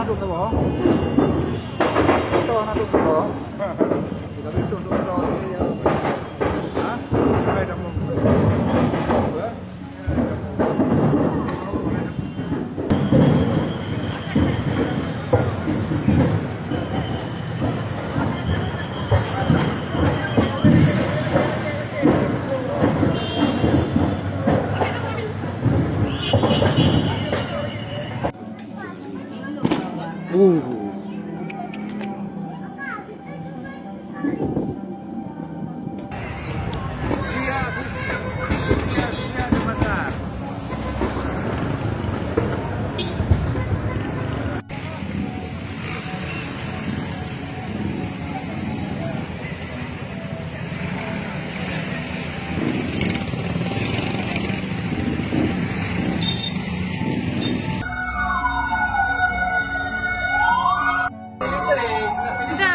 nadung tuh, boh. Itu nadung tuh, boh. Kita itu tuh ya. Hah? Ada mau.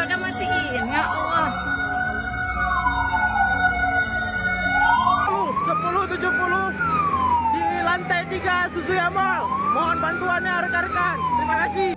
Udah matiin ya Allah. 10.70 di lantai 3 Suzuya Mall. Mohon bantuannya rekan-rekan. Terima kasih.